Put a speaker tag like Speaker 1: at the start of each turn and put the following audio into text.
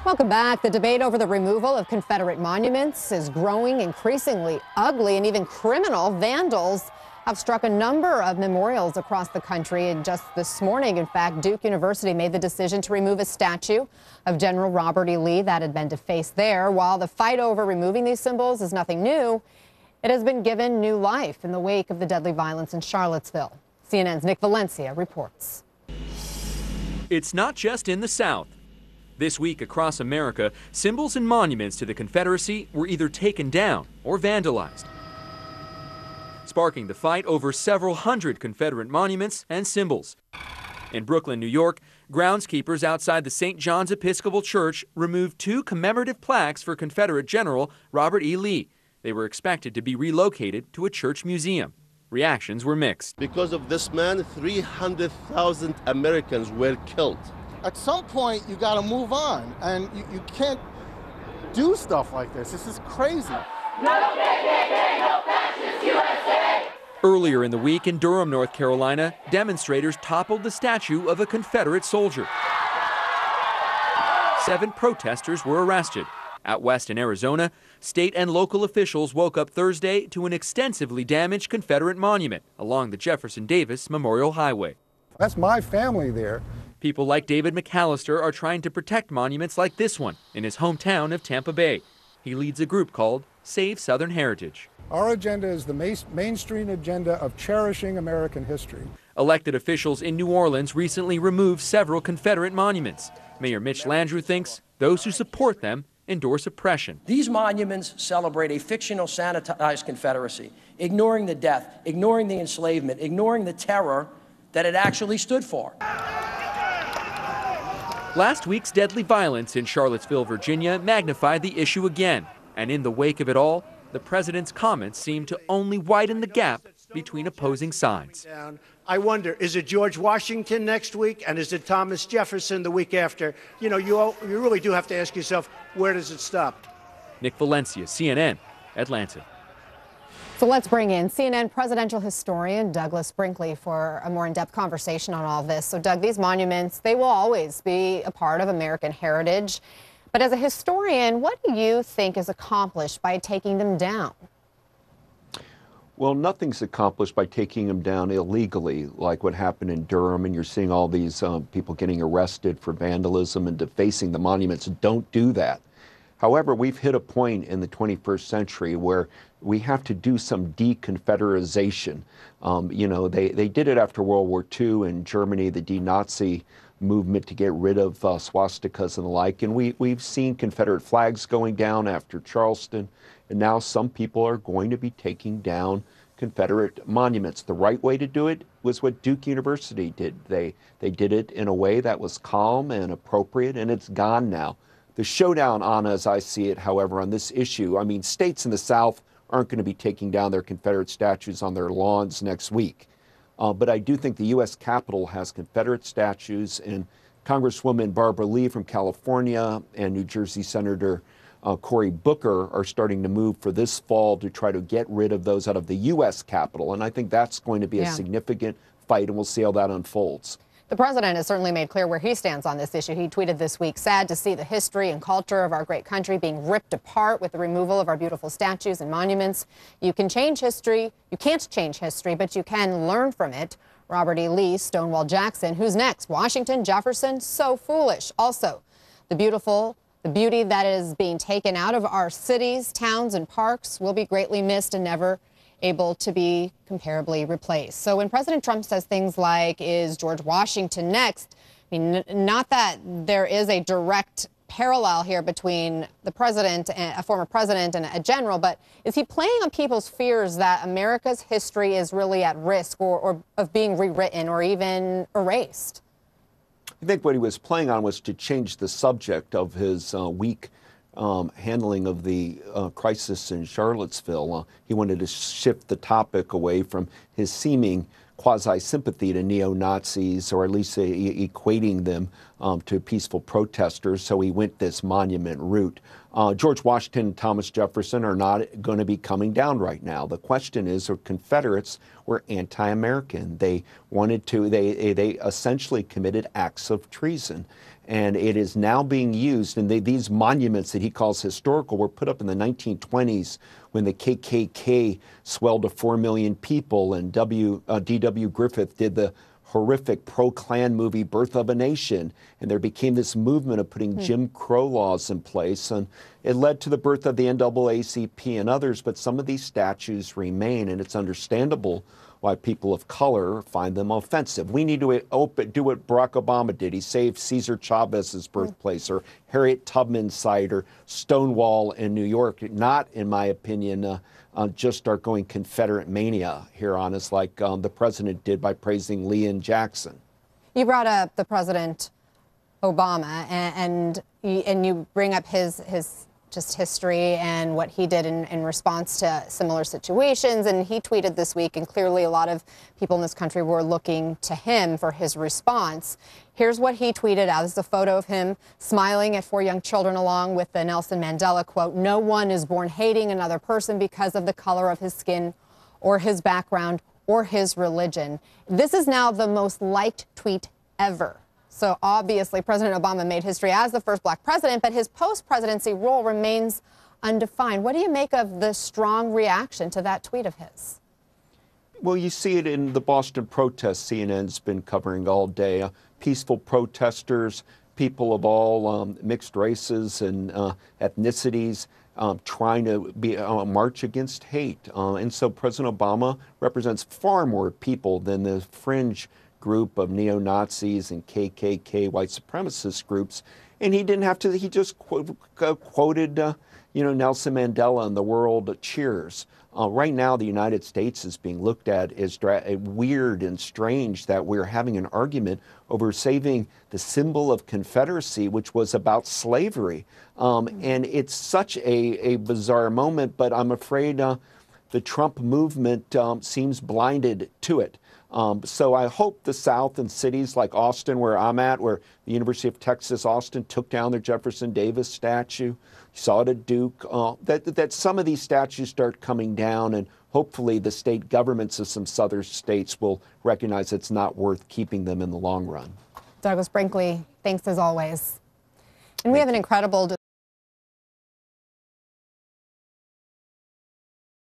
Speaker 1: Welcome back. The debate over the removal of Confederate monuments is growing increasingly ugly, and even criminal vandals have struck a number of memorials across the country. And just this morning, in fact, Duke University made the decision to remove a statue of General Robert E. Lee that had been defaced there. While the fight over removing these symbols is nothing new, it has been given new life in the wake of the deadly violence in Charlottesville. CNN's Nick Valencia reports.
Speaker 2: It's not just in the South. This week across America, symbols and monuments to the Confederacy were either taken down or vandalized, sparking the fight over several hundred Confederate monuments and symbols. In Brooklyn, New York, groundskeepers outside the St. John's Episcopal Church removed 2 commemorative plaques for Confederate General Robert E. Lee. They were expected to be relocated to a church museum. Reactions were mixed.
Speaker 3: Because of this man, 300,000 Americans were killed.
Speaker 4: At some point, you got to move on, and you can't do stuff like this. This is crazy.
Speaker 5: No fascist USA!
Speaker 2: Earlier in the week in Durham, North Carolina, demonstrators toppled the statue of a Confederate soldier. 7 protesters were arrested. Out west in Arizona, state and local officials woke up Thursday to an extensively damaged Confederate monument along the Jefferson Davis Memorial Highway.
Speaker 6: That's my family there.
Speaker 2: People like David McAllister are trying to protect monuments like this one in his hometown of Tampa Bay. He leads a group called Save Southern Heritage.
Speaker 6: Our agenda is the mainstream agenda of cherishing American history.
Speaker 2: Elected officials in New Orleans recently removed several Confederate monuments. Mayor Mitch Landrieu thinks those who support them endorse oppression.
Speaker 7: These monuments celebrate a fictional, sanitized Confederacy, ignoring the death, ignoring the enslavement, ignoring the terror that it actually stood for.
Speaker 2: Last week's deadly violence in Charlottesville, Virginia, magnified the issue again. And in the wake of it all, the president's comments seemed to only widen the gap between opposing sides.
Speaker 8: I wonder, is it George Washington next week, and is it Thomas Jefferson the week after? You know, you really do have to ask yourself, where does it stop?
Speaker 2: Nick Valencia, CNN, Atlanta.
Speaker 1: So let's bring in CNN presidential historian Douglas Brinkley for a more in-depth conversation on all this. So, Doug, these monuments, they will always be a part of American heritage. But as a historian, what do you think is accomplished by taking them down?
Speaker 9: Well, nothing's accomplished by taking them down illegally, like what happened in Durham, and you're seeing all these people getting arrested for vandalism and defacing the monuments. Don't do that. However, we've hit a point in the 21st century where we have to do some deconfederation. You know, they did it after World War II in Germany, the de-Nazi movement to get rid of swastikas and the like. And we've seen Confederate flags going down after Charleston. And now some people are going to be taking down Confederate monuments. The right way to do it was what Duke University did. They did it in a way that was calm and appropriate, and it's gone now. The showdown, Anna, as I see it, however, on this issue, I mean, states in the South aren't going to be taking down their Confederate statues on their lawns next week. But I do think the U.S. Capitol has Confederate statues, and Congresswoman Barbara Lee from California and New Jersey Senator Cory Booker are starting to move for this fall to try to get rid of those out of the U.S. Capitol. And I think that's going to be a significant fight, and we'll see how that unfolds.
Speaker 1: The president has certainly made clear where he stands on this issue. He tweeted this week, sad to see the history and culture of our great country being ripped apart with the removal of our beautiful statues and monuments. You can change history. You can't change history, but you can learn from it. Robert E. Lee, Stonewall Jackson. Who's next? Washington, Jefferson? So foolish. Also, the beauty that is being taken out of our cities, towns, and parks will be greatly missed and never able to be comparably replaced. So when President Trump says things like, is George Washington next? I mean, not that there is a direct parallel here between the president and a former president and a general, but is he playing on people's fears that America's history is really at risk or of being rewritten or even erased?
Speaker 9: I think what he was playing on was to change the subject of his weak handling of the crisis in Charlottesville. He wanted to shift the topic away from his seeming quasi-sympathy to neo-Nazis, or at least equating them to peaceful protesters, so he went this monument route. George Washington and Thomas Jefferson are not going to be coming down right now. The question is, Confederates were anti-American. They wanted to, they essentially committed acts of treason. And it is now being used, and these monuments that he calls historical were put up in the 1920s when the KKK swelled to 4 million people, and D.W. Griffith did the horrific pro-Klan movie Birth of a Nation, and there became this movement of putting Jim Crow laws in place, and it led to the birth of the NAACP and others, but some of these statues remain, and it's understandable why people of color find them offensive. We need to do what Barack Obama did. He saved Cesar Chavez's birthplace, or Harriet Tubman's site, or Stonewall in New York, not, in my opinion, just start going Confederate mania here on us like the president did by praising Lee and Jackson.
Speaker 1: You brought up the President Obama, and you bring up his just history and what he did in response to similar situations. And he tweeted this week, and clearly a lot of people in this country were looking to him for his response. Here's what he tweeted out. This is a photo of him smiling at 4 young children along with the Nelson Mandela quote, "No one is born hating another person because of the color of his skin or his background or his religion." This is now the most liked tweet ever. So obviously, President Obama made history as the first black president, but his post-presidency role remains undefined. What do you make of the strong reaction to that tweet of his?
Speaker 9: Well, you see it in the Boston protests CNN's been covering all day. Peaceful protesters, people of all mixed races and ethnicities, trying to march against hate. And so President Obama represents far more people than the fringe group of neo-Nazis and KKK white supremacist groups, and he didn't have to. He just quoted, Nelson Mandela and the world cheers. Right now, the United States is being looked at as weird and strange that we're having an argument over saving the symbol of Confederacy, which was about slavery, and it's such a bizarre moment. But I'm afraid the Trump movement seems blinded to it. So I hope the South and cities like Austin, where I'm at, where the University of Texas Austin took down their Jefferson Davis statue, you saw it at Duke, that some of these statues start coming down, and hopefully the state governments of some southern states will recognize it's not worth keeping them in the long run.
Speaker 1: Douglas Brinkley, thanks as always. And we have an incredible